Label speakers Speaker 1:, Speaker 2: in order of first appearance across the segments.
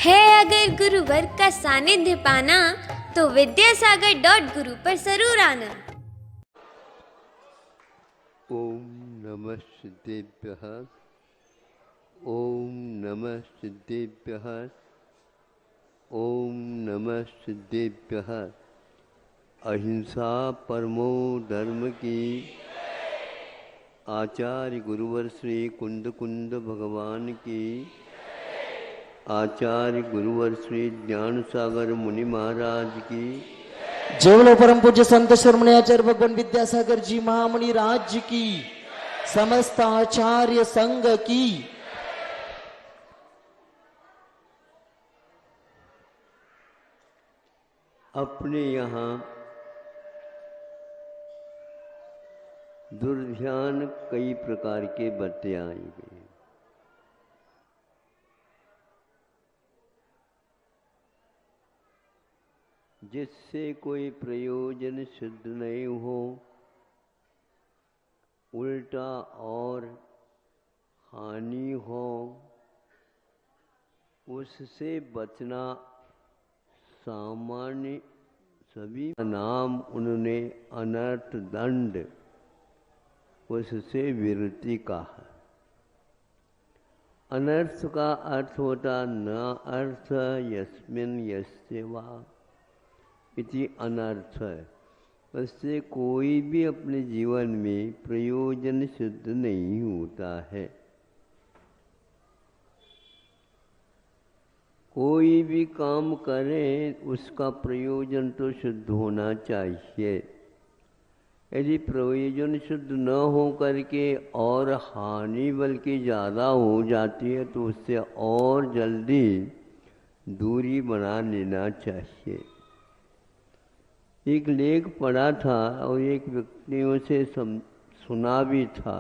Speaker 1: है अगर गुरुवर का सानिध्य पाना तो विद्यासागर.गुरु पर जरूर आना।
Speaker 2: ओम नमः सिद्धेभ्यः। ओम नमः सिद्धेभ्यः। ओम नमः सिद्धेभ्यः। अहिंसा परमो धर्म की। आचार्य गुरुवर श्री कुंद कुंद भगवान की। आचार्य गुरुवर श्री ज्ञान सागर मुनि महाराज की।
Speaker 3: जय बोलो परम पूज्य संत शिरोमणि आचार्य भगवान विद्यासागर जी महामणि राज्य की, समस्त आचार्य संघ की।
Speaker 2: अपने यहाँ दुर्ध्यान कई प्रकार के बरते आएंगे। जिससे कोई प्रयोजन सिद्ध नहीं हो, उल्टा और हानि हो, उससे बचना सामान्य सभी का नाम उन्होंने अनर्थ दंड, उससे विरति कहा। अनर्थ का अर्थ होता न अर्थ यस्मिन यस्य वा इति अनर्थ है। उससे कोई भी अपने जीवन में प्रयोजन सिद्ध नहीं होता है। कोई भी काम करें उसका प्रयोजन तो सिद्ध होना चाहिए। यदि प्रयोजन सिद्ध न हो करके और हानि बल्कि ज़्यादा हो जाती है तो उससे और जल्दी दूरी बना लेना चाहिए। एक लेख पढ़ा था और एक व्यक्तियों से सुना भी था।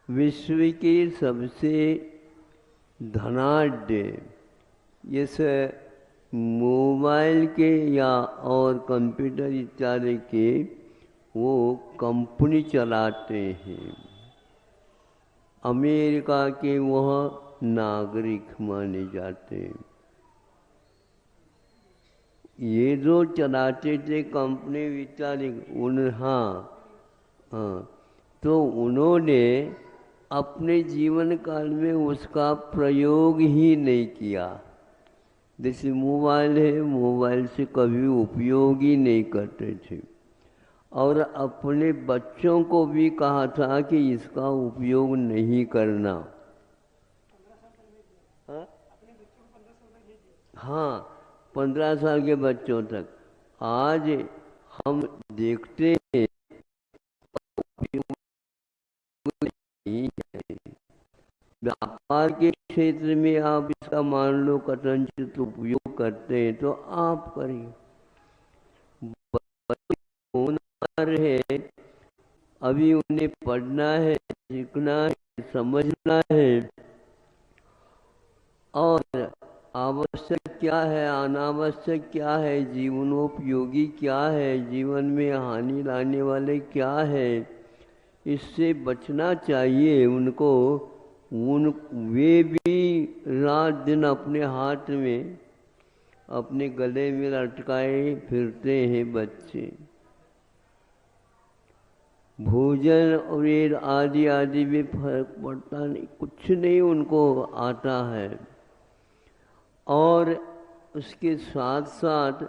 Speaker 2: विश्व के सबसे धनाढ्य इस मोबाइल के या और कंप्यूटर इत्यादि के वो कंपनी चलाते हैं। अमेरिका के वह नागरिक माने जाते हैं। ये जो चलाते थे कंपनी इत्यादि तो उन्होंने अपने जीवन काल में उसका प्रयोग ही नहीं किया। जैसे मोबाइल है, मोबाइल से कभी उपयोग ही नहीं करते थे और अपने बच्चों को भी कहा था कि इसका उपयोग नहीं करना। हाँ, 15 साल के बच्चों तक। आज हम देखते हैं व्यापार के क्षेत्र में आप इसका मान लो कथनचित उपयोग करते हैं तो आप करिए। होनहार है, अभी उन्हें पढ़ना है, सीखना है, समझना है और आवश्यक क्या है, अनावश्यक क्या है, जीवनोपयोगी क्या है, जीवन में हानि लाने वाले क्या है, इससे बचना चाहिए उनको। वे भी रात दिन अपने हाथ में अपने गले में लटकाए फिरते हैं बच्चे। भोजन और ये आदि आदि में फर्क पड़ता नहीं, कुछ नहीं उनको आता है। और उसके साथ साथ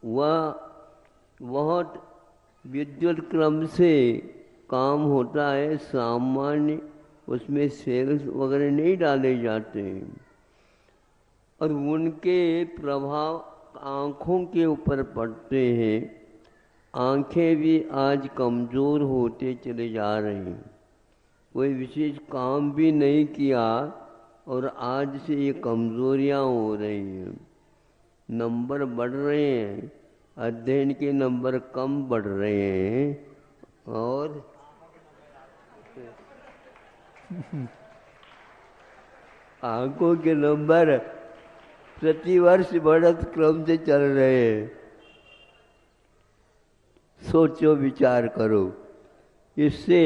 Speaker 2: वह बहुत विद्युत क्रम से काम होता है, सामान्य उसमें सेल्स वगैरह नहीं डाले जाते हैं और उनके प्रभाव आँखों के ऊपर पड़ते हैं। आँखें भी आज कमज़ोर होते चले जा रही हैं। कोई विशेष काम भी नहीं किया और आज से ये कमज़ोरियाँ हो रही हैं। नंबर बढ़ रहे हैं, अध्ययन के नंबर कम बढ़ रहे हैं और आंखों के नंबर प्रतिवर्ष बढ़त क्रम से चल रहे हैं। सोचो, विचार करो। इससे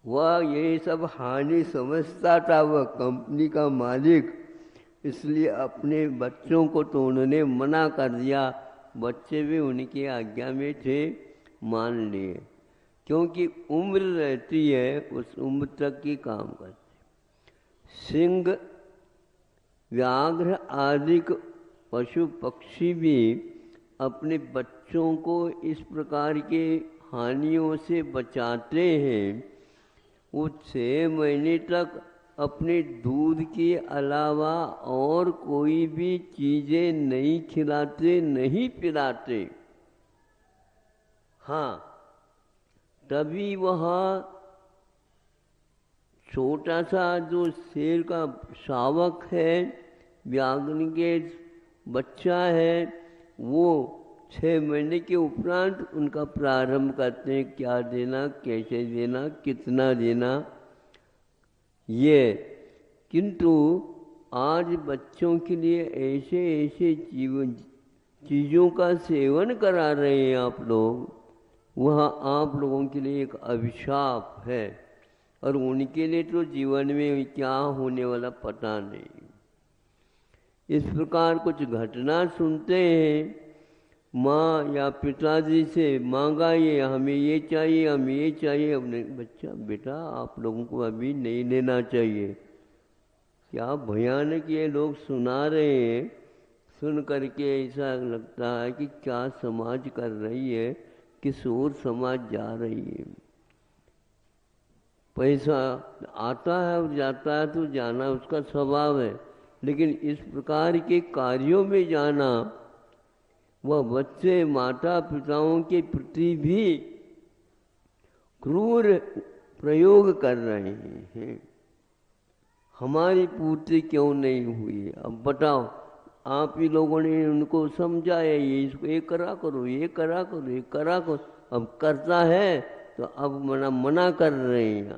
Speaker 2: वह ये सब हानि समझता था, वह कंपनी का मालिक, इसलिए अपने बच्चों को तो उन्होंने मना कर दिया। बच्चे भी उनकी आज्ञा में थे, मान लिए, क्योंकि उम्र रहती है, उस उम्र तक ही काम करते। सिंह, व्याघ्र आदि पशु पक्षी भी अपने बच्चों को इस प्रकार के हानियों से बचाते हैं। वो 6 महीने तक अपने दूध के अलावा और कोई भी चीज़ें नहीं खिलाते, नहीं पिलाते। हाँ, तभी वह छोटा सा जो शेर का शावक है, व्याघ्र के बच्चा है, वो 6 महीने के उपरांत उनका प्रारंभ करते हैं, क्या देना, कैसे देना, कितना देना ये। किंतु आज बच्चों के लिए ऐसे ऐसे चीज़ों का सेवन करा रहे हैं आप लोग, वह आप लोगों के लिए एक अभिशाप है, और उनके लिए तो जीवन में क्या होने वाला पता नहीं। इस प्रकार कुछ घटना सुनते हैं, माँ या पिताजी से मांगा, ये हमें ये चाहिए, हमें ये चाहिए। अपने बच्चा, बेटा आप लोगों को अभी नहीं लेना चाहिए। क्या भयानक ये लोग सुना रहे हैं, सुन करके ऐसा लगता है कि क्या समाज कर रही है, किस ओर समाज जा रही है। पैसा आता है और जाता है तो जाना उसका स्वभाव है, लेकिन इस प्रकार के कार्यों में जाना, वह बच्चे माता पिताओं के प्रति भी क्रूर प्रयोग कर रहे हैं। हमारी पूर्ति क्यों नहीं हुई? अब बताओ, आप ही लोगों ने उनको समझाया, ये इसको ये करा करो, ये करा करो, ये करा करो। अब करता है तो अब मना कर रहे हैं।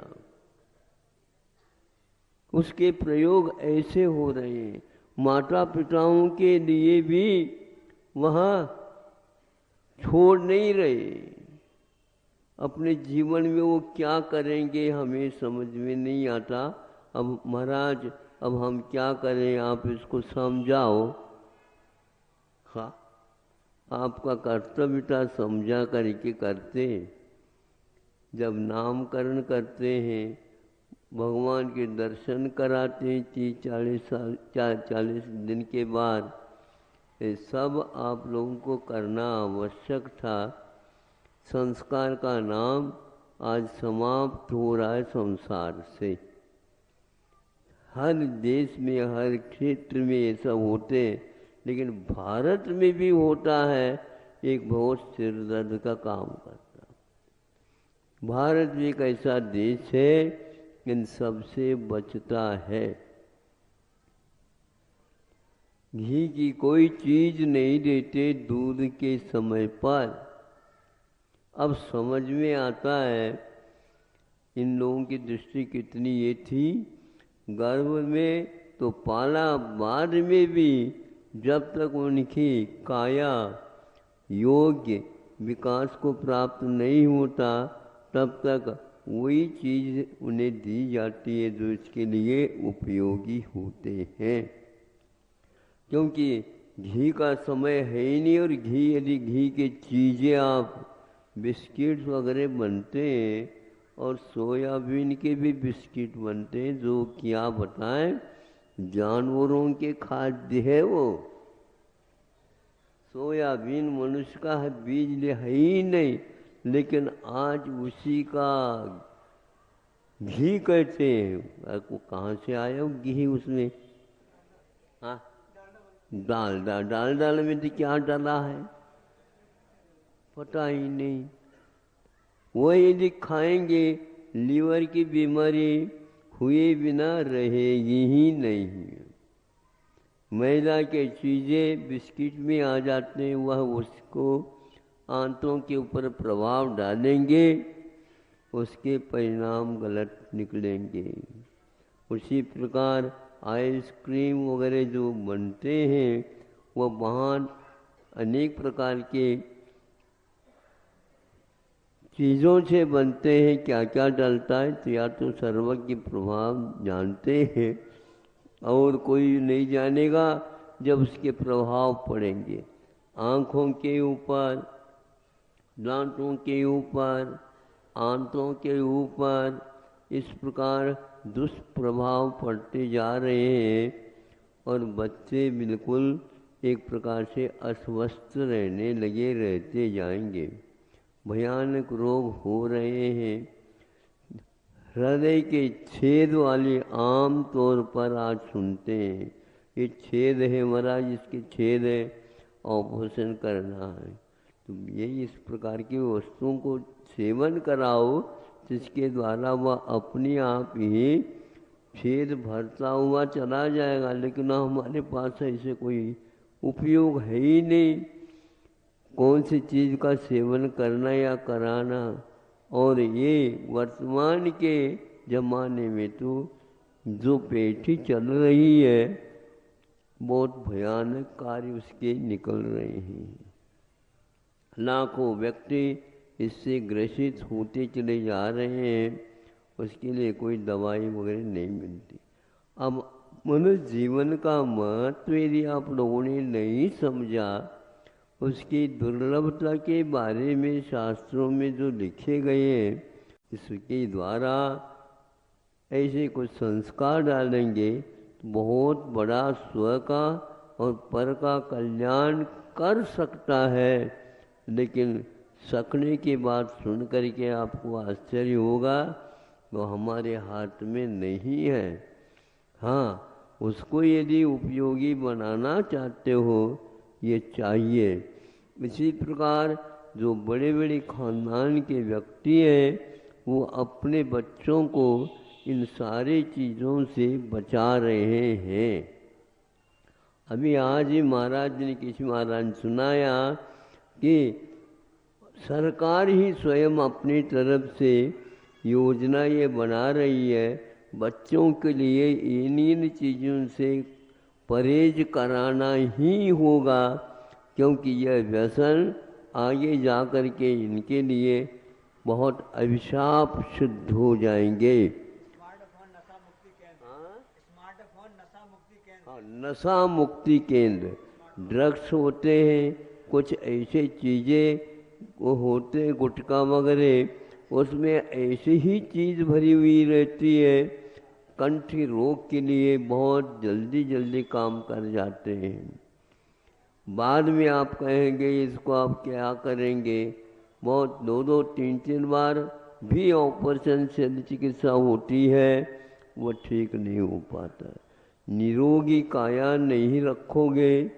Speaker 2: उसके प्रयोग ऐसे हो रहे हैं। माता पिताओं के लिए भी वहाँ छोड़ नहीं रहे। अपने जीवन में वो क्या करेंगे हमें समझ में नहीं आता। अब महाराज, अब हम क्या करें, आप इसको समझाओ। हाँ, आपका कर्तव्य था, समझा करके करते। जब नामकरण करते हैं, भगवान के दर्शन कराते हैं 30-40 दिन के बाद, ये सब आप लोगों को करना आवश्यक था। संस्कार का नाम आज समाप्त हो रहा है संसार से। हर देश में, हर क्षेत्र में ये सब होते हैं, लेकिन भारत में भी होता है, एक बहुत सिर दर्द का काम करता। भारत भी एक ऐसा देश है इन सबसे बचता है। घी की कोई चीज नहीं देते दूध के समय पर। अब समझ में आता है इन लोगों की दृष्टि कितनी ये थी। गर्भ में तो पाला, बाद में भी जब तक उनकी काया योग्य विकास को प्राप्त नहीं होता, तब तक वही चीज़ उन्हें दी जाती है जो इसके लिए उपयोगी होते हैं। क्योंकि घी का समय है ही नहीं, और यदि घी के चीज़ें आप बिस्किट वगैरह बनते हैं, और सोयाबीन के भी बिस्किट बनते हैं, जो क्या बताएं, जानवरों के खाद्य है वो। सोयाबीन मनुष्य का बीज है ही नहीं, लेकिन आज उसी का घी कहते हैं। वो कहाँ से आया वो घी उसमें? हाँ, डाल में तो क्या डाला है पता ही नहीं। वो यदि खाएंगे, लीवर की बीमारी हुए बिना रहेगी ही नहीं। मैदा के चीज़ें बिस्किट में आ जाते हैं, वह उसको आंतों के ऊपर प्रभाव डालेंगे, उसके परिणाम गलत निकलेंगे। उसी प्रकार आइसक्रीम वगैरह जो बनते हैं, वह बहुत अनेक प्रकार के चीज़ों से बनते हैं, क्या क्या डलता है, तो या तो सर्वज्ञ प्रभाव जानते हैं और कोई नहीं जानेगा जब उसके प्रभाव पड़ेंगे आँखों के ऊपर, दांतों के ऊपर, आंतों के ऊपर। इस प्रकार दुष्प्रभाव पड़ते जा रहे हैं और बच्चे बिल्कुल एक प्रकार से अस्वस्थ रहने लगे, रहते जाएंगे। भयानक रोग हो रहे हैं। हृदय के छेद वाले आम तौर पर आज सुनते हैं, ये छेद है महाराज, इसके छेद है, ऑपरेशन करना है। तो ये इस प्रकार की वस्तुओं को सेवन कराओ जिसके द्वारा वह अपने आप ही छेद भरता हुआ चला जाएगा, लेकिन हमारे पास ऐसे कोई उपयोग है ही नहीं। कौन सी चीज़ का सेवन करना या कराना। और ये वर्तमान के ज़माने में तो जो पेठी चल रही है, बहुत भयानक कार्य उसके निकल रहे हैं। लाखों व्यक्ति इससे ग्रसित होते चले जा रहे हैं, उसके लिए कोई दवाई वगैरह नहीं मिलती। अब मनुष्य जीवन का महत्व यदि आप लोगों ने नहीं समझा, उसकी दुर्लभता के बारे में शास्त्रों में जो लिखे गए हैं, इसके द्वारा ऐसे कुछ संस्कार डालेंगे तो बहुत बड़ा स्व का और पर का कल्याण कर सकता है। लेकिन सकने की बात सुन करके आपको आश्चर्य होगा, वो हमारे हाथ में नहीं है। हाँ, उसको यदि उपयोगी बनाना चाहते हो, ये चाहिए। इसी प्रकार जो बड़े बड़े खानदान के व्यक्ति हैं, वो अपने बच्चों को इन सारी चीज़ों से बचा रहे हैं। अभी आज ही महाराज ने, किसी महाराज ने सुनाया कि सरकार ही स्वयं अपनी तरफ से योजना ये बना रही है, बच्चों के लिए इन चीज़ों से परहेज कराना ही होगा, क्योंकि यह व्यसन आगे जा कर के इनके लिए बहुत अभिशाप सिद्ध हो जाएंगे। नशा मुक्ति केंद्र, ड्रग्स होते हैं, कुछ ऐसे चीज़ें वो होते हैं, गुटखा वगैरह, उसमें ऐसी ही चीज़ भरी हुई रहती है, कंठी रोग के लिए बहुत जल्दी जल्दी काम कर जाते हैं। बाद में आप कहेंगे इसको आप क्या करेंगे, बहुत 2-2, 3-3 बार भी ऑपरेशन से चिकित्सा होती है, वो ठीक नहीं हो पाता। निरोगी काया नहीं रखोगे,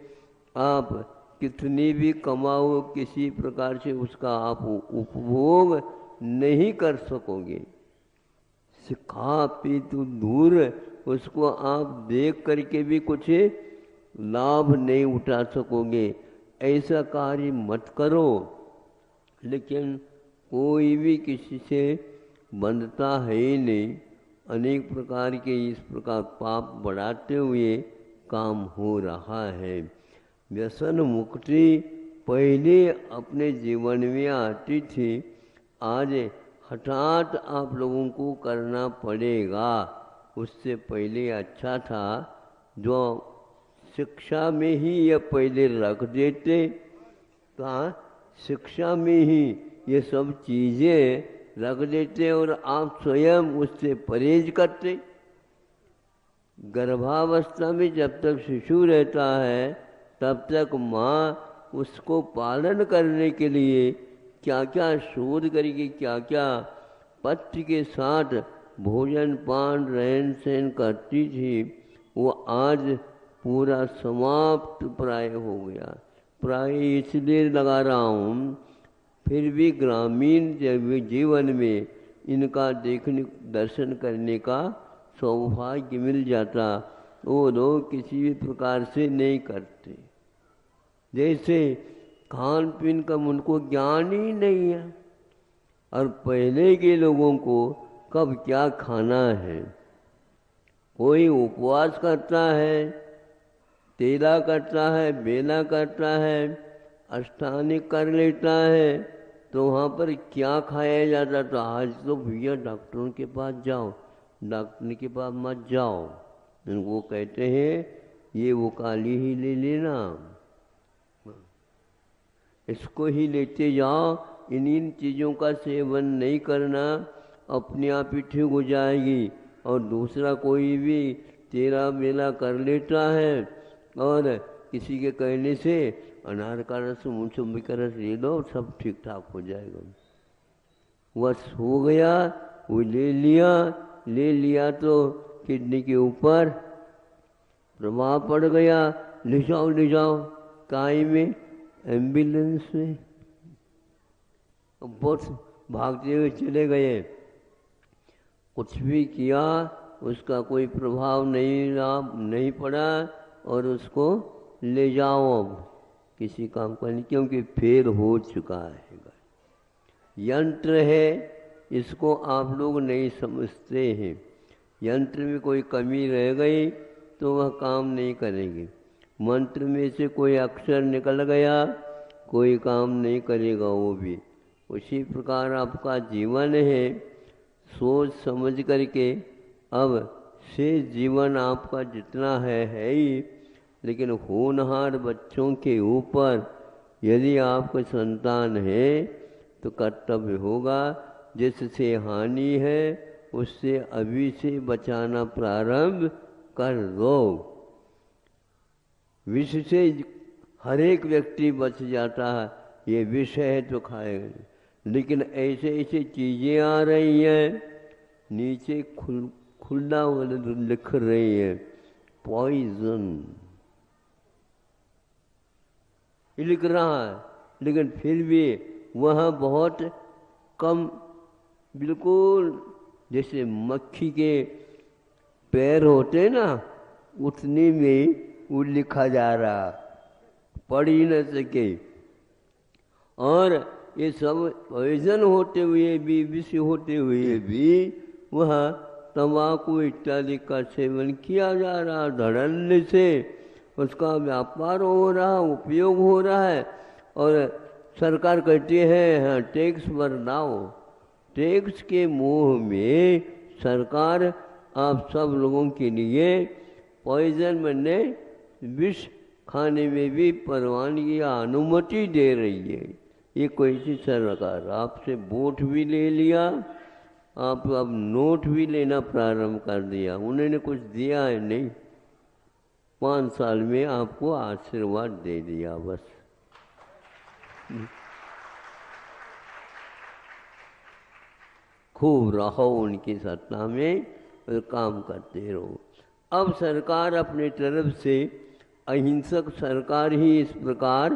Speaker 2: आप कितनी भी कमाओ, किसी प्रकार से उसका आप उपभोग नहीं कर सकोगे। खा पी तो दूर, उसको आप देख करके भी कुछ लाभ नहीं उठा सकोगे। ऐसा कार्य मत करो। लेकिन कोई भी किसी से बंधता है ही नहीं। अनेक प्रकार के इस प्रकार पाप बढ़ाते हुए काम हो रहा है। व्यसन मुक्ति पहले अपने जीवन में आती थी, आज हठात आप लोगों को करना पड़ेगा। उससे पहले अच्छा था जो शिक्षा में ही ये पहले रख देते, तो शिक्षा में ही ये सब चीज़ें रख देते और आप स्वयं उससे परहेज करते। गर्भावस्था में जब तक शिशु रहता है, तब तक माँ उसको पालन करने के लिए क्या क्या शोध करके, क्या क्या पथ्य के साथ भोजन पान रहन सहन करती थी, वो आज पूरा समाप्त प्राय हो गया। प्राय इसलिए लगा रहा हूँ, फिर भी ग्रामीण जीवन में इनका देखने दर्शन करने का सौभाग्य मिल जाता, वो लोग किसी भी प्रकार से नहीं करते। जैसे खान पीन का उनको ज्ञान ही नहीं है, और पहले के लोगों को कब क्या खाना है। कोई उपवास करता है, तेला करता है, बेला करता है, अष्टांगिक कर लेता है, तो वहाँ पर क्या खाया जाता था? आज तो भैया डॉक्टरों के पास जाओ, डॉक्टर के पास मत जाओ, वो कहते हैं ये वो काली ही ले लेना, इसको ही लेते जाओ, इन चीज़ों का सेवन नहीं करना, अपने आप ही ठीक हो जाएगी। और दूसरा कोई भी तेरा मेला कर लेता है और किसी के कहने से अनार का रस मूसम्बी का रस ले लो, सब ठीक ठाक हो जाएगा। बस हो गया, वो ले लिया तो किडनी के ऊपर प्रभाव पड़ गया, ले जाओ काई में, एम्बुलेंस में, बहुत भागते हुए चले गए। कुछ भी किया उसका कोई प्रभाव नहीं पड़ा और उसको ले जाओ अब किसी काम का नहीं, क्योंकि फेल हो चुका है। यंत्र है, इसको आप लोग नहीं समझते हैं। यंत्र में कोई कमी रह गई तो वह काम नहीं करेगी। मंत्र में से कोई अक्षर निकल गया, कोई काम नहीं करेगा वो भी। उसी प्रकार आपका जीवन है, सोच समझ करके अब से जीवन आपका जितना है ही, लेकिन होनहार बच्चों के ऊपर यदि आपको संतान है तो कर्तव्य होगा, जिससे हानि है उससे अभी से बचाना प्रारंभ कर दो। विष से हर एक व्यक्ति बच जाता है, ये विष है तो खाएगा, लेकिन ऐसे ऐसे चीज़ें आ रही हैं, नीचे खुला लिख रही है पॉइजन लिख रहा है, लेकिन फिर भी वह बहुत कम, बिल्कुल जैसे मक्खी के पैर होते ना, उतने में वो लिखा जा रहा, पढ़ ही न सके। और ये सब पॉइजन होते हुए भी, विष होते हुए भी वह तंबाकू इत्यादि का सेवन किया जा रहा, धड़ल्ले से उसका व्यापार हो रहा, उपयोग हो रहा है। और सरकार कहती है हाँ टैक्स भरनाओ, टैक्स के मोह में सरकार आप सब लोगों के लिए पॉइजन बनने विष खाने में भी परवानगी या अनुमति दे रही है। ये कोई सी सरकार, आपसे वोट भी ले लिया, आप अब नोट भी लेना प्रारंभ कर दिया, उन्होंने कुछ दिया है नहीं, 5 साल में आपको आशीर्वाद दे दिया बस। खूब रहो उनकी सत्ता में और काम करते रहो। अब सरकार अपने तरफ से, अहिंसक सरकार ही इस प्रकार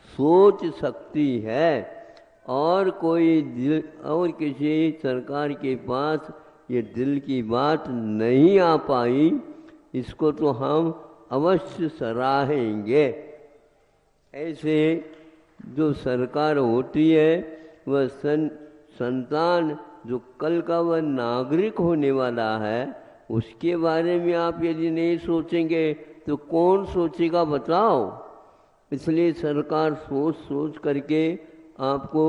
Speaker 2: सोच सकती है, और कोई दिल और किसी सरकार के पास ये दिल की बात नहीं आ पाई, इसको तो हम अवश्य सराहेंगे। ऐसे जो सरकार होती है वह संतान जो कल का वह नागरिक होने वाला है, उसके बारे में आप यदि नहीं सोचेंगे तो कौन सोचेगा बताओ। इसलिए सरकार सोच सोच करके आपको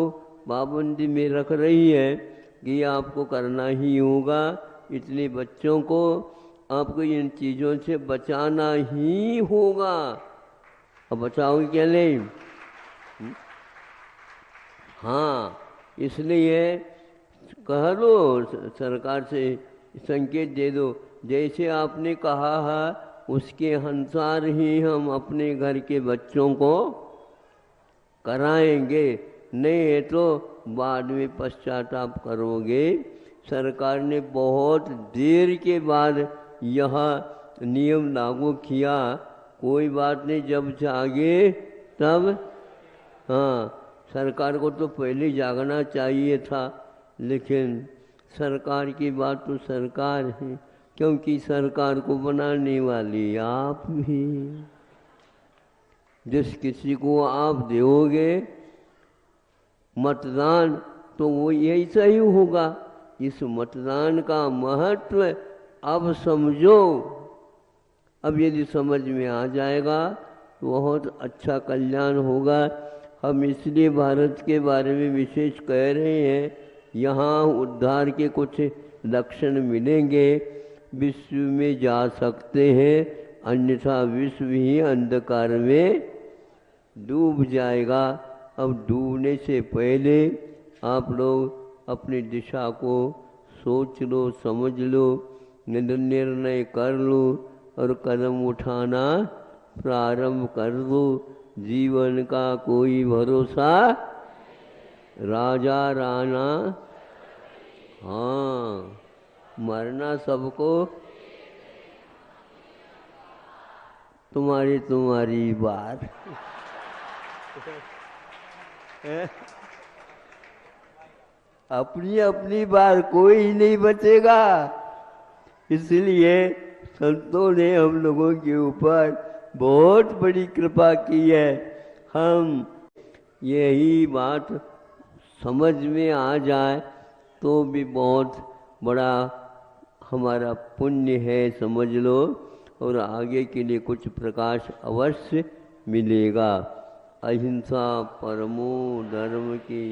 Speaker 2: पाबंदी में रख रही है कि आपको करना ही होगा, इतने बच्चों को आपको इन चीज़ों से बचाना ही होगा। अब बचाओगे क्या नहीं? हाँ, इसलिए कह दो सरकार से, संकेत दे दो, जैसे आपने कहा है उसके अनुसार ही हम अपने घर के बच्चों को कराएंगे, नहीं है तो बाद में पश्चाताप करोगे। सरकार ने बहुत देर के बाद यह नियम लागू किया, कोई बात नहीं, जब जागे तब। हाँ, सरकार को तो पहले जागना चाहिए था, लेकिन सरकार की बात तो सरकार है, क्योंकि सरकार को बनाने वाली आप भी। जिस किसी को आप दोगे मतदान तो वो यही सही होगा। इस मतदान का महत्व अब समझो, अब यदि समझ में आ जाएगा तो बहुत अच्छा कल्याण होगा। हम इसलिए भारत के बारे में विशेष कह रहे हैं, यहाँ उद्धार के कुछ लक्षण मिलेंगे, विश्व में जा सकते हैं, अन्यथा विश्व ही अंधकार में डूब जाएगा। अब डूबने से पहले आप लोग अपनी दिशा को सोच लो, समझ लो, निर्णय कर लो और कदम उठाना प्रारंभ कर दो। जीवन का कोई भरोसा, राजा राणा, हाँ, मरना सबको, तुम्हारी बात। अपनी अपनी बात, कोई नहीं बचेगा। इसलिए संतों ने हम लोगों के ऊपर बहुत बड़ी कृपा की है। हम यही बात समझ में आ जाए तो भी बहुत बड़ा हमारा पुण्य है, समझ लो, और आगे के लिए कुछ प्रकाश अवश्य मिलेगा। अहिंसा परमो धर्म की।